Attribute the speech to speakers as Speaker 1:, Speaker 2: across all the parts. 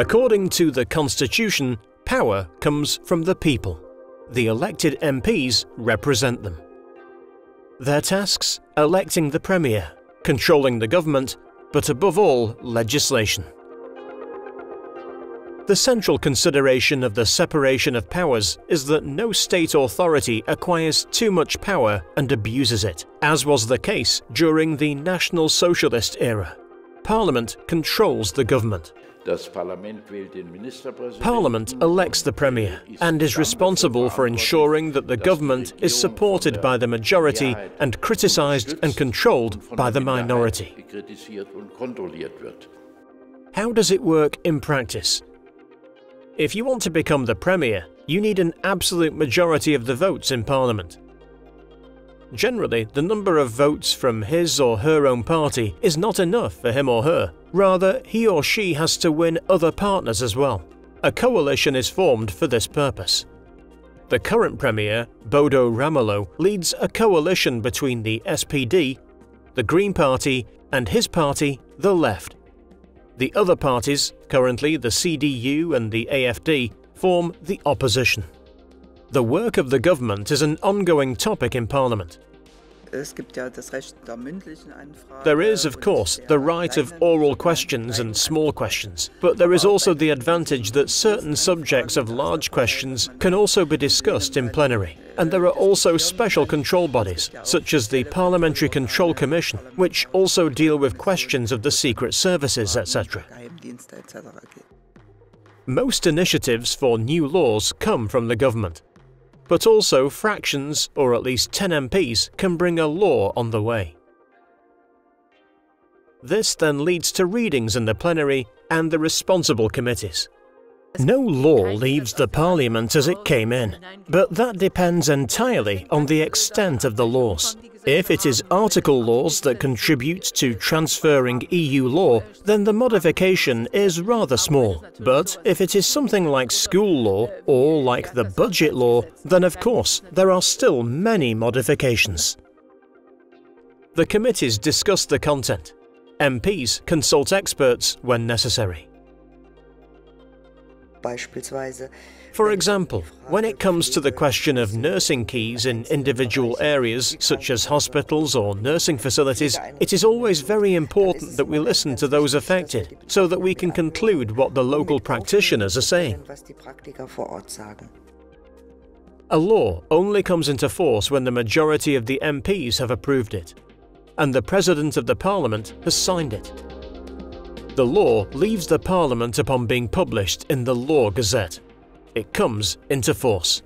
Speaker 1: According to the Constitution, power comes from the people. The elected MPs represent them. Their tasks: electing the Premier, controlling the government, but above all, legislation. The central consideration of the separation of powers is that no state authority acquires too much power and abuses it, as was the case during the National Socialist era. Parliament controls the government. Parliament elects the Premier and is responsible for ensuring that the government is supported by the majority and criticised and controlled by the minority. How does it work in practice? If you want to become the Premier, you need an absolute majority of the votes in Parliament. Generally, the number of votes from his or her own party is not enough for him or her. Rather, he or she has to win other partners as well. A coalition is formed for this purpose. The current Premier, Bodo Ramelow, leads a coalition between the SPD, the Green Party, and his party, the Left. The other parties, currently the CDU and the AfD, form the opposition. The work of the government is an ongoing topic in Parliament. There is, of course, the right of oral questions and small questions, but there is also the advantage that certain subjects of large questions can also be discussed in plenary. And there are also special control bodies, such as the Parliamentary Control Commission, which also deal with questions of the secret services, etc. Most initiatives for new laws come from the government. But also fractions, or at least 10 MPs, can bring a law on the way. This then leads to readings in the plenary and the responsible committees. No law leaves the Parliament as it came in, but that depends entirely on the extent of the laws. If it is article laws that contribute to transferring EU law, then the modification is rather small. But if it is something like school law or like the budget law, then of course there are still many modifications. The committees discuss the content. MPs consult experts when necessary. For example, when it comes to the question of nursing keys in individual areas such as hospitals or nursing facilities, it is always very important that we listen to those affected so that we can conclude what the local practitioners are saying. A law only comes into force when the majority of the MPs have approved it, and the President of the Parliament has signed it. The law leaves the Parliament upon being published in the Law Gazette. It comes into force.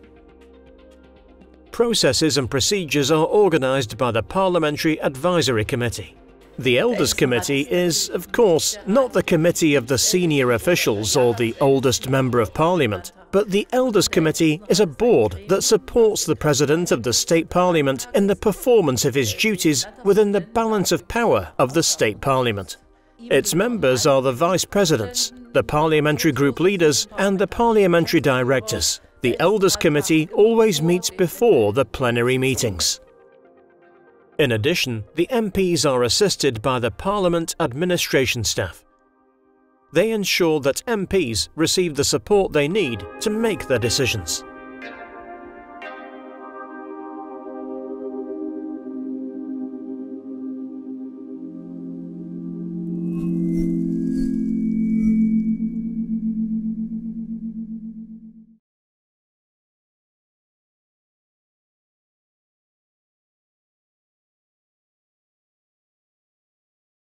Speaker 1: Processes and procedures are organised by the Parliamentary Advisory Committee. The Elders Committee is, of course, not the committee of the senior officials or the oldest member of Parliament, but the Elders Committee is a board that supports the President of the State Parliament in the performance of his duties within the balance of power of the State Parliament. Its members are the Vice Presidents, the Parliamentary Group Leaders and the Parliamentary Directors. The Elders Committee always meets before the plenary meetings. In addition, the MPs are assisted by the Parliament administration staff. They ensure that MPs receive the support they need to make their decisions.